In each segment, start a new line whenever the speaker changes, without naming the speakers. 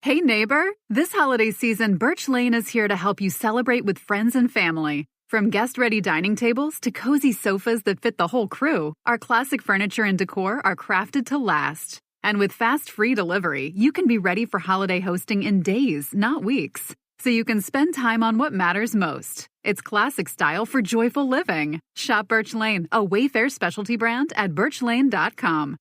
Hey neighbor, this holiday season, Birch Lane is here to help you celebrate with friends and family. From guest-ready dining tables to cozy sofas that fit the whole crew, our classic furniture and decor are crafted to last. And with fast, free delivery, you can be ready for holiday hosting in days, not weeks. So you can spend time on what matters most. It's classic style for joyful living. Shop Birch Lane, a Wayfair specialty brand at birchlane.com.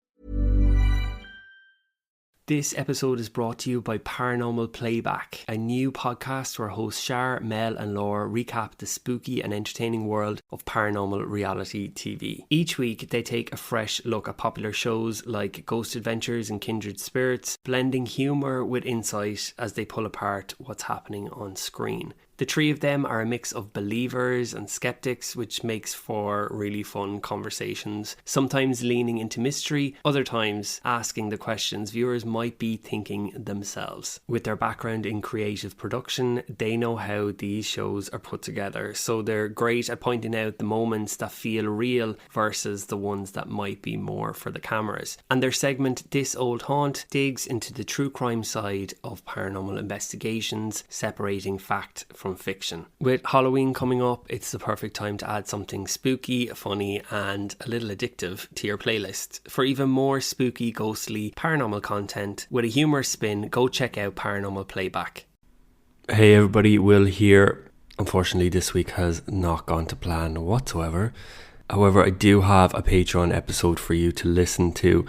This episode is brought to you by Paranormal Playback, a new podcast where hosts Shar, Mel and Laura recap the spooky and entertaining world of paranormal reality TV. Each week they take a fresh look at popular shows like Ghost Adventures and Kindred Spirits, blending humour with insight as they pull apart what's happening on screen. The three of them are a mix of believers and skeptics, which makes for really fun conversations, sometimes leaning into mystery, other times asking the questions viewers might be thinking themselves. With their background in creative production, they know how these shows are put together, so they're great at pointing out the moments that feel real versus the ones that might be more for the cameras. And their segment, This Old Haunt, digs into the true crime side of paranormal investigations, separating fact from fiction. With Halloween coming up, it's the perfect time to add something spooky, funny and a little addictive to your playlist. For even more spooky, ghostly, paranormal content with a humorous spin, go check out Paranormal Playback. Hey everybody, Will here. Unfortunately this week has not gone to plan whatsoever. However, I do have a Patreon episode for you to listen to.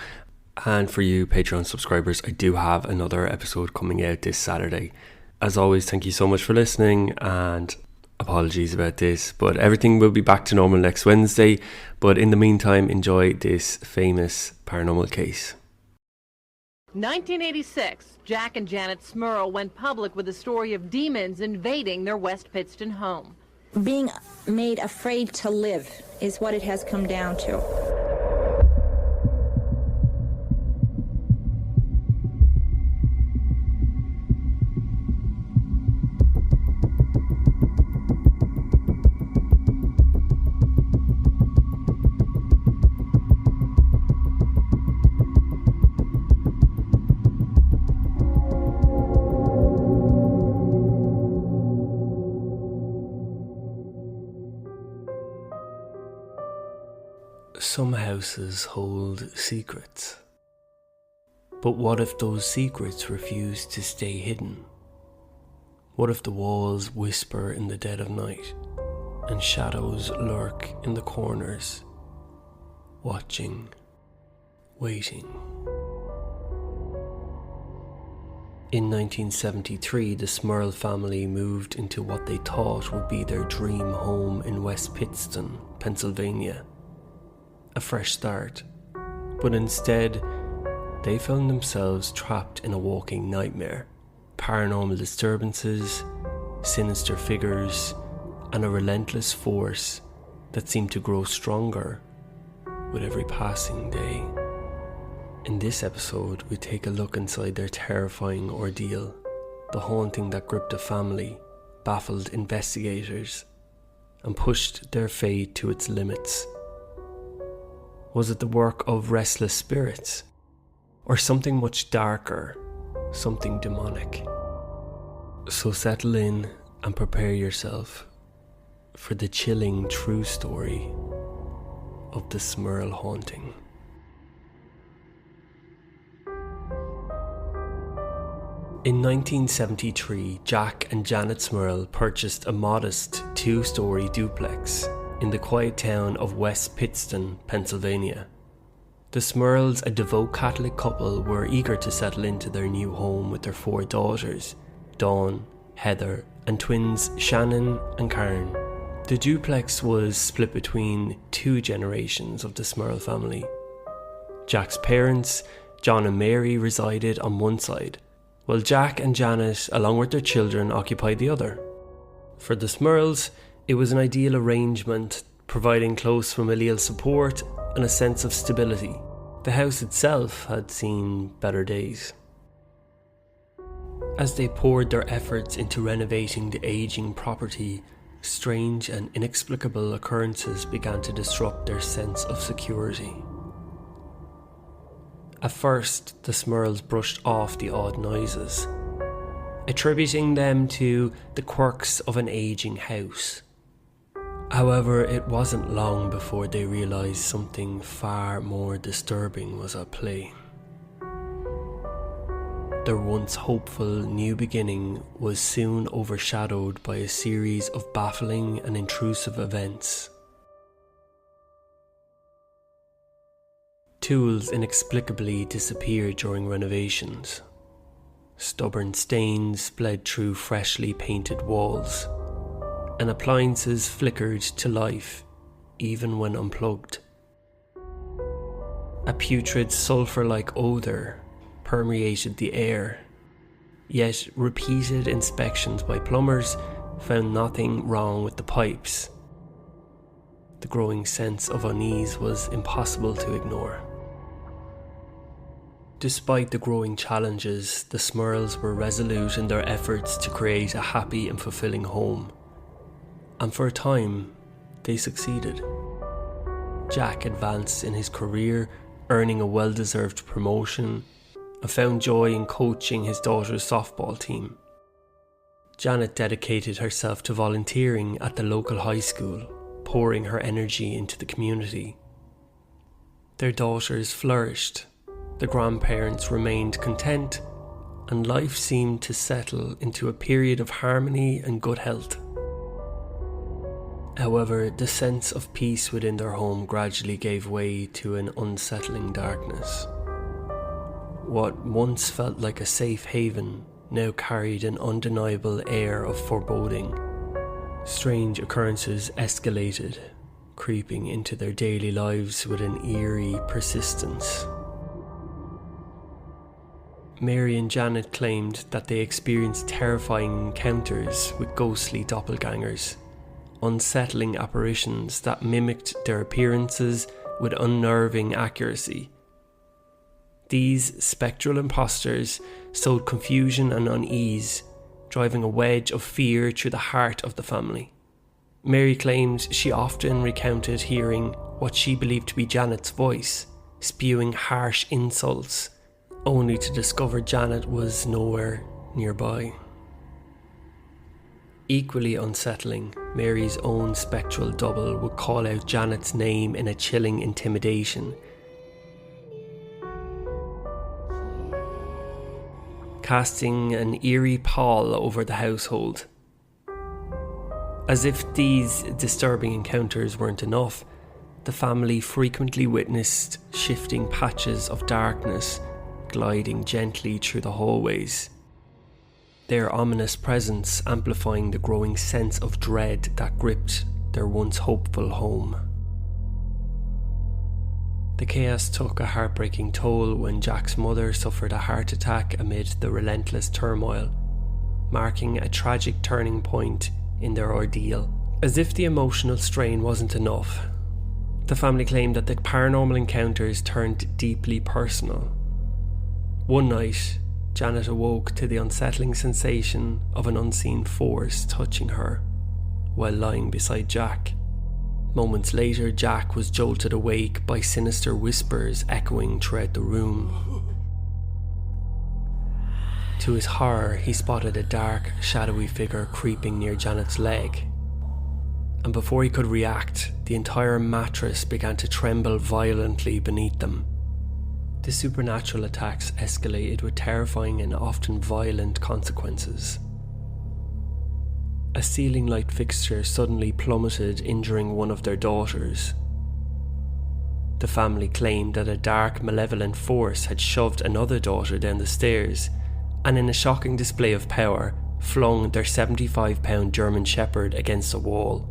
And for you Patreon subscribers, I do have another episode coming out this Saturday. As always, thank you so much for listening and apologies about this, but everything will be back to normal next Wednesday. But in the meantime, enjoy this famous paranormal case.
1986, Jack and Janet Smurl went public with the story of demons invading their West Pittston home.
Being made afraid to live is what it has come down to.
Some houses hold secrets. But what if those secrets refuse to stay hidden? What if the walls whisper in the dead of night and shadows lurk in the corners, watching, waiting? In 1973, the Smurl family moved into what they thought would be their dream home in West Pittston, Pennsylvania. A fresh start, but instead they found themselves trapped in a walking nightmare. Paranormal disturbances, sinister figures, and a relentless force that seemed to grow stronger with every passing day. In this episode, we take a look inside their terrifying ordeal, the haunting that gripped the family, baffled investigators, and pushed their fate to its limits. Was it the work of restless spirits? Or something much darker, something demonic? So settle in and prepare yourself for the chilling true story of the Smurl haunting. In 1973, Jack and Janet Smurl purchased a modest two-story duplex in the quiet town of West Pittston, Pennsylvania. The Smurls, a devout Catholic couple, were eager to settle into their new home with their 4 daughters, Dawn, Heather, and twins Shannon and Karen. The duplex was split between 2 generations of the Smurl family. Jack's parents, John and Mary, resided on one side, while Jack and Janet, along with their children, occupied the other. For the Smurls, it was an ideal arrangement, providing close familial support and a sense of stability. The house itself had seen better days. As they poured their efforts into renovating the aging property, strange and inexplicable occurrences began to disrupt their sense of security. At first, the Smurls brushed off the odd noises, attributing them to the quirks of an aging house. However, it wasn't long before they realised something far more disturbing was at play. Their once hopeful new beginning was soon overshadowed by a series of baffling and intrusive events. Tools inexplicably disappeared during renovations. Stubborn stains bled through freshly painted walls, and appliances flickered to life even when unplugged. A putrid sulphur-like odour permeated the air, yet repeated inspections by plumbers found nothing wrong with the pipes. The growing sense of unease was impossible to ignore. Despite the growing challenges, the Smurls were resolute in their efforts to create a happy and fulfilling home. And for a time, they succeeded. Jack advanced in his career, earning a well-deserved promotion, and found joy in coaching his daughter's softball team. Janet dedicated herself to volunteering at the local high school, pouring her energy into the community. Their daughters flourished, the grandparents remained content, and life seemed to settle into a period of harmony and good health. However, the sense of peace within their home gradually gave way to an unsettling darkness. What once felt like a safe haven now carried an undeniable air of foreboding. Strange occurrences escalated, creeping into their daily lives with an eerie persistence. Mary and Janet claimed that they experienced terrifying encounters with ghostly doppelgangers, unsettling apparitions that mimicked their appearances with unnerving accuracy. These spectral imposters sowed confusion and unease, driving a wedge of fear through the heart of the family. Mary claimed she often recounted hearing what she believed to be Janet's voice, spewing harsh insults, only to discover Janet was nowhere nearby. Equally unsettling, Mary's own spectral double would call out Janet's name in a chilling intimidation, casting an eerie pall over the household. As if these disturbing encounters weren't enough, the family frequently witnessed shifting patches of darkness gliding gently through the hallways, their ominous presence amplifying the growing sense of dread that gripped their once hopeful home. The chaos took a heartbreaking toll when Jack's mother suffered a heart attack amid the relentless turmoil, marking a tragic turning point in their ordeal. As if the emotional strain wasn't enough, the family claimed that the paranormal encounters turned deeply personal. One night, Janet awoke to the unsettling sensation of an unseen force touching her while lying beside Jack. Moments later, Jack was jolted awake by sinister whispers echoing throughout the room. To his horror, he spotted a dark, shadowy figure creeping near Janet's leg. And before he could react, the entire mattress began to tremble violently beneath them. The supernatural attacks escalated with terrifying and often violent consequences. A ceiling light fixture suddenly plummeted, injuring one of their daughters. The family claimed that a dark, malevolent force had shoved another daughter down the stairs, and in a shocking display of power, flung their 75-pound German Shepherd against a wall.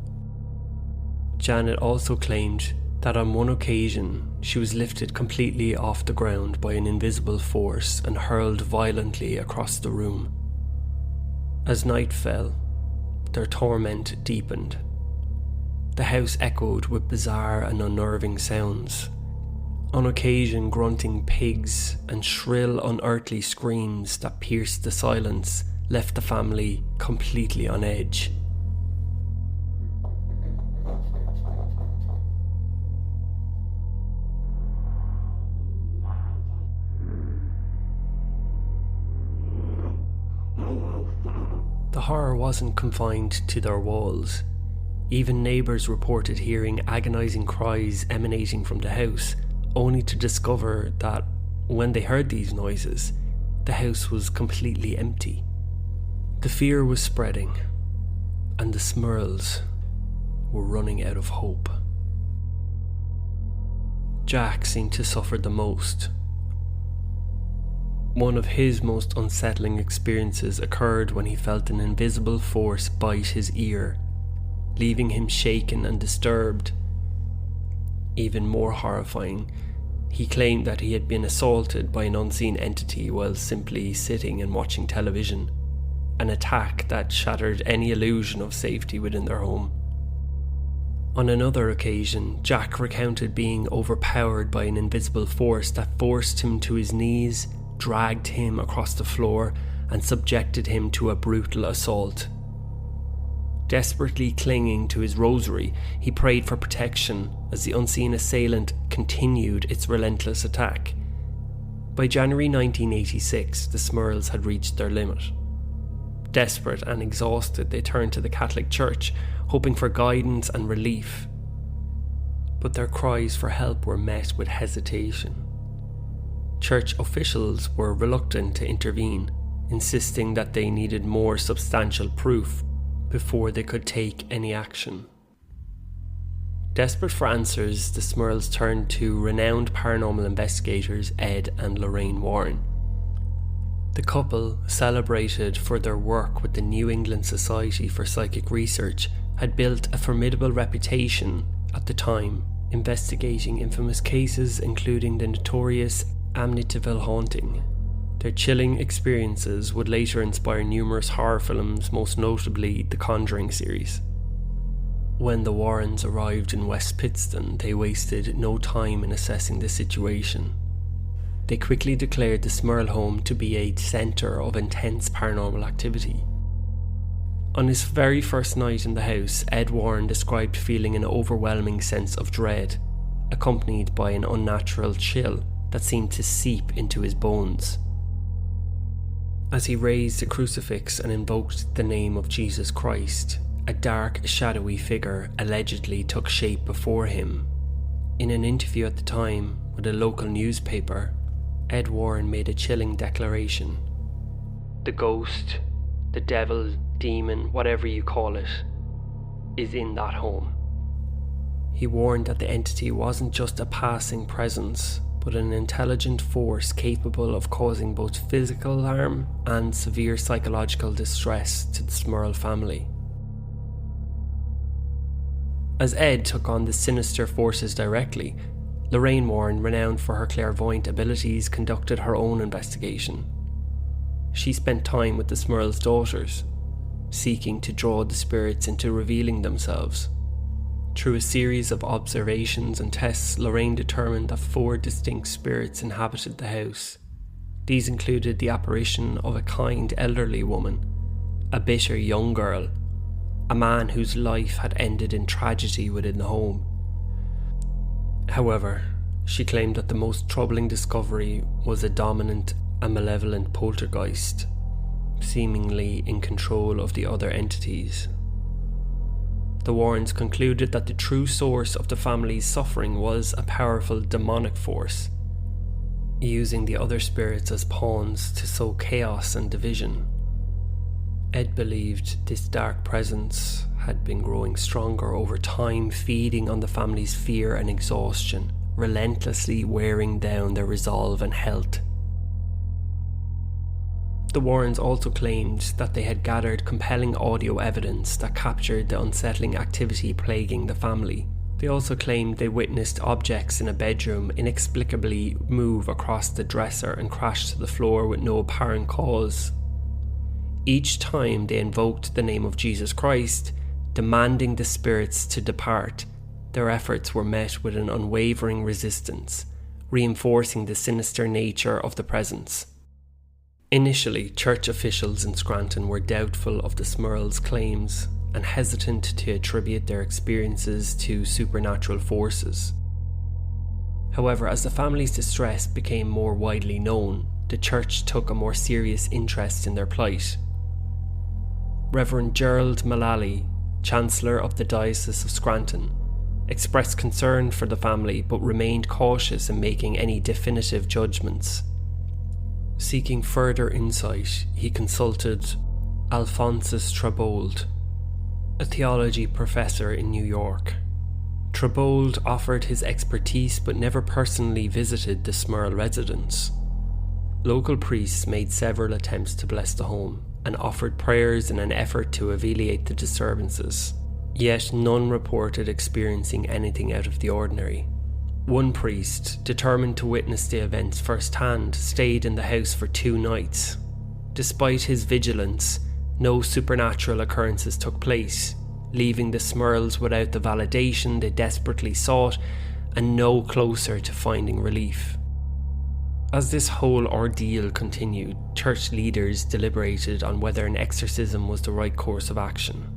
Janet also claimed that on one occasion she was lifted completely off the ground by an invisible force and hurled violently across the room. As night fell, their torment deepened. The house echoed with bizarre and unnerving sounds, on occasion grunting pigs and shrill unearthly screams that pierced the silence left the family completely on edge. The horror wasn't confined to their walls. Even neighbours reported hearing agonising cries emanating from the house, only to discover that when they heard these noises, the house was completely empty. The fear was spreading, and the Smurls were running out of hope. Jack seemed to suffer the most. One of his most unsettling experiences occurred when he felt an invisible force bite his ear, leaving him shaken and disturbed. Even more horrifying, he claimed that he had been assaulted by an unseen entity while simply sitting and watching television, an attack that shattered any illusion of safety within their home. On another occasion, Jack recounted being overpowered by an invisible force that forced him to his knees, dragged him across the floor, and subjected him to a brutal assault. Desperately clinging to his rosary, he prayed for protection as the unseen assailant continued its relentless attack. By January 1986, the Smurls had reached their limit. Desperate and exhausted, they turned to the Catholic Church, hoping for guidance and relief. But their cries for help were met with hesitation. Church officials were reluctant to intervene, insisting that they needed more substantial proof before they could take any action. Desperate for answers, the Smurls turned to renowned paranormal investigators Ed and Lorraine Warren. The couple, celebrated for their work with the New England Society for Psychic Research, had built a formidable reputation at the time, investigating infamous cases including the notorious Amityville haunting. Their chilling experiences would later inspire numerous horror films, most notably the Conjuring series. When the Warrens arrived in West Pittston, they wasted no time in assessing the situation. They quickly declared the Smurl home to be a centre of intense paranormal activity. On his very first night in the house, Ed Warren described feeling an overwhelming sense of dread, accompanied by an unnatural chill that seemed to seep into his bones. As he raised a crucifix and invoked the name of Jesus Christ, a dark, shadowy figure allegedly took shape before him. In an interview at the time with a local newspaper, Ed Warren made a chilling declaration. "The ghost, the devil, demon, whatever you call it, is in that home." He warned that the entity wasn't just a passing presence, but an intelligent force capable of causing both physical harm and severe psychological distress to the Smurl family. As Ed took on the sinister forces directly, Lorraine Warren, renowned for her clairvoyant abilities, conducted her own investigation. She spent time with the Smurl's daughters, seeking to draw the spirits into revealing themselves. Through a series of observations and tests, Lorraine determined that 4 distinct spirits inhabited the house. These included the apparition of a kind elderly woman, a bitter young girl, a man whose life had ended in tragedy within the home. However, she claimed that the most troubling discovery was a dominant and malevolent poltergeist, seemingly in control of the other entities. The Warrens concluded that the true source of the family's suffering was a powerful demonic force, using the other spirits as pawns to sow chaos and division. Ed believed this dark presence had been growing stronger over time, feeding on the family's fear and exhaustion, relentlessly wearing down their resolve and health. The Warrens also claimed that they had gathered compelling audio evidence that captured the unsettling activity plaguing the family. They also claimed they witnessed objects in a bedroom inexplicably move across the dresser and crash to the floor with no apparent cause. Each time they invoked the name of Jesus Christ, demanding the spirits to depart, their efforts were met with an unwavering resistance, reinforcing the sinister nature of the presence. Initially, church officials in Scranton were doubtful of the Smurls' claims and hesitant to attribute their experiences to supernatural forces. However, as the family's distress became more widely known, the church took a more serious interest in their plight. Reverend Gerald Mullally, Chancellor of the Diocese of Scranton, expressed concern for the family but remained cautious in making any definitive judgments. Seeking further insight, he consulted Alphonsus Trabold, a theology professor in New York. Trabold offered his expertise but never personally visited the Smurl residence. Local priests made several attempts to bless the home and offered prayers in an effort to alleviate the disturbances. Yet none reported experiencing anything out of the ordinary. One priest, determined to witness the events firsthand, stayed in the house for 2 nights. Despite his vigilance, no supernatural occurrences took place, leaving the Smurls without the validation they desperately sought and no closer to finding relief. As this whole ordeal continued, church leaders deliberated on whether an exorcism was the right course of action.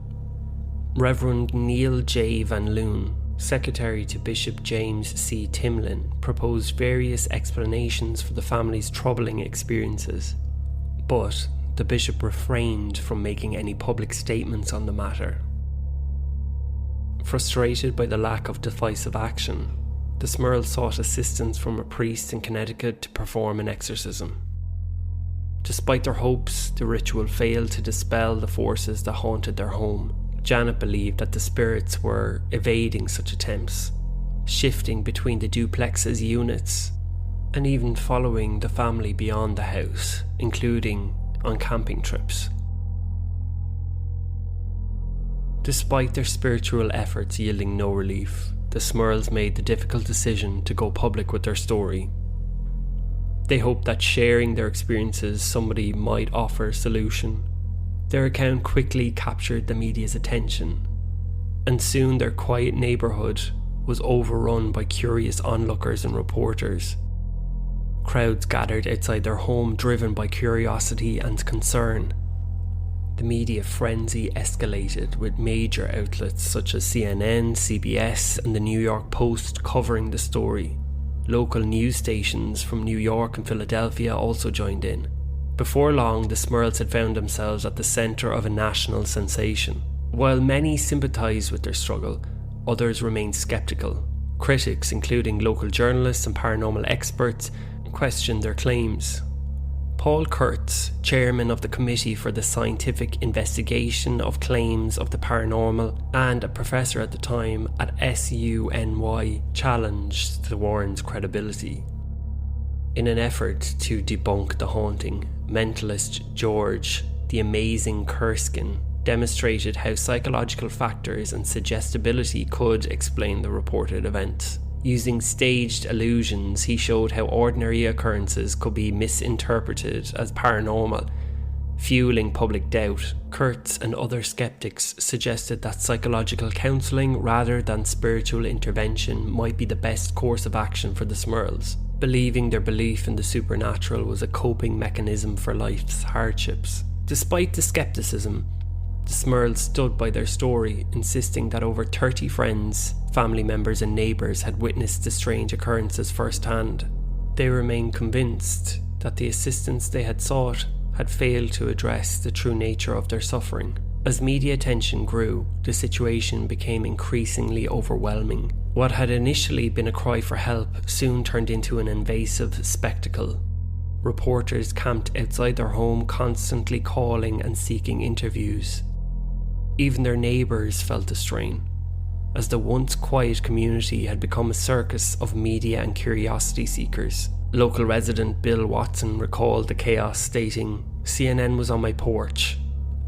Reverend Neil J. Van Loon, secretary to Bishop James C. Timlin, proposed various explanations for the family's troubling experiences, but the bishop refrained from making any public statements on the matter. Frustrated by the lack of decisive action, the Smurls sought assistance from a priest in Connecticut to perform an exorcism. Despite their hopes, the ritual failed to dispel the forces that haunted their home. Janet believed that the spirits were evading such attempts, shifting between the duplex's units, and even following the family beyond the house, including on camping trips. Despite their spiritual efforts yielding no relief, the Smurls made the difficult decision to go public with their story. They hoped that sharing their experiences somebody might offer a solution. Their account quickly captured the media's attention, and soon their quiet neighbourhood was overrun by curious onlookers and reporters. Crowds gathered outside their home, driven by curiosity and concern. The media frenzy escalated, with major outlets such as CNN, CBS, and the New York Post covering the story. Local news stations from New York and Philadelphia also joined in. Before long, the Smurls had found themselves at the centre of a national sensation. While many sympathised with their struggle, others remained sceptical. Critics, including local journalists and paranormal experts, questioned their claims. Paul Kurtz, chairman of the Committee for the Scientific Investigation of Claims of the Paranormal and a professor at the time at SUNY, challenged the Warrens' credibility. In an effort to debunk the haunting, mentalist George the Amazing Kurskin demonstrated how psychological factors and suggestibility could explain the reported events. Using staged illusions, he showed how ordinary occurrences could be misinterpreted as paranormal, fueling public doubt. Kurtz and other skeptics suggested that psychological counselling rather than spiritual intervention might be the best course of action for the Smurls, believing their belief in the supernatural was a coping mechanism for life's hardships. Despite the skepticism, the Smurls stood by their story, insisting that over 30 friends, family members and neighbours had witnessed the strange occurrences firsthand. They remained convinced that the assistance they had sought had failed to address the true nature of their suffering. As media attention grew, the situation became increasingly overwhelming. What had initially been a cry for help soon turned into an invasive spectacle. Reporters camped outside their home, constantly calling and seeking interviews. Even their neighbours felt the strain, as the once quiet community had become a circus of media and curiosity seekers. Local resident Bill Watson recalled the chaos, stating, "CNN was on my porch.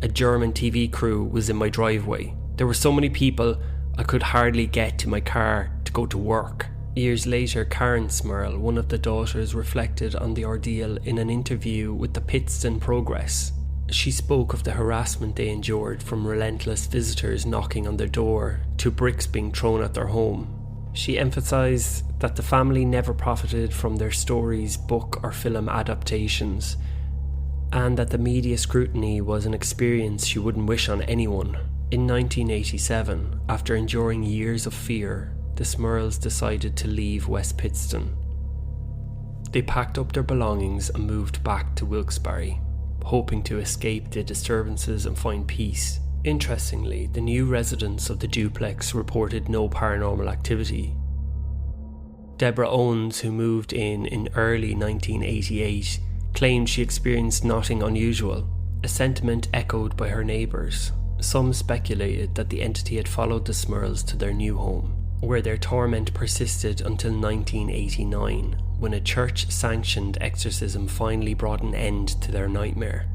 A German TV crew was in my driveway. There were so many people I could hardly get to my car to go to work." Years later, Karen Smurl, one of the daughters, reflected on the ordeal in an interview with the Pittston Progress. She spoke of the harassment they endured, from relentless visitors knocking on their door to bricks being thrown at their home. She emphasised that the family never profited from their stories, book or film adaptations, and that the media scrutiny was an experience she wouldn't wish on anyone. In 1987, after enduring years of fear, the Smurls decided to leave West Pittston. They packed up their belongings and moved back to Wilkes-Barre. hoping to escape the disturbances and find peace. Interestingly, the new residents of the duplex reported no paranormal activity. Deborah Owens, who moved in early 1988, claimed she experienced nothing unusual, a sentiment echoed by her neighbours. Some speculated that the entity had followed the Smurls to their new home, where their torment persisted until 1989, when a church-sanctioned exorcism finally brought an end to their nightmare.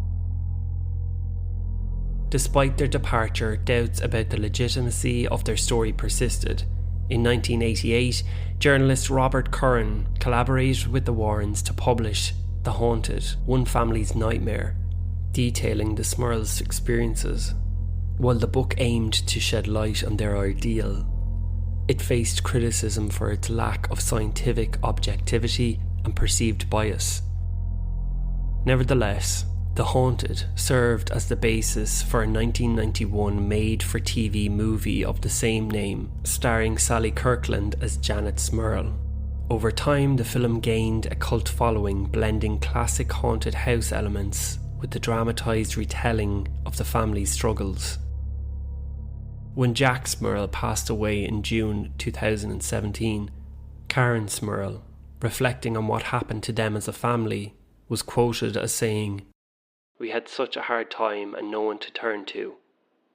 Despite their departure, doubts about the legitimacy of their story persisted. In 1988, journalist Robert Curran collaborated with the Warrens to publish The Haunted, One Family's Nightmare, detailing the Smurls' experiences. While the book aimed to shed light on their ordeal, it faced criticism for its lack of scientific objectivity and perceived bias. Nevertheless, The Haunted served as the basis for a 1991 made-for-TV movie of the same name, starring Sally Kirkland as Janet Smurl. Over time, the film gained a cult following, blending classic haunted house elements with the dramatised retelling of the family's struggles. When Jack Smurl passed away in June 2017, Karen Smurl, reflecting on what happened to them as a family, was quoted as saying, "We had such a hard time and no one to turn to.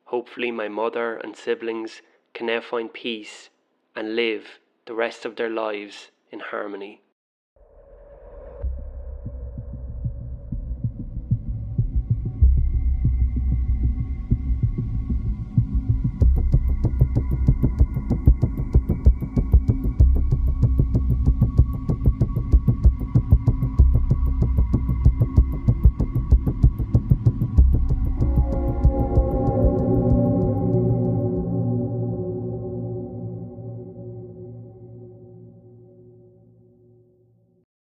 Hopefully my mother and siblings can now find peace and live the rest of their lives in harmony."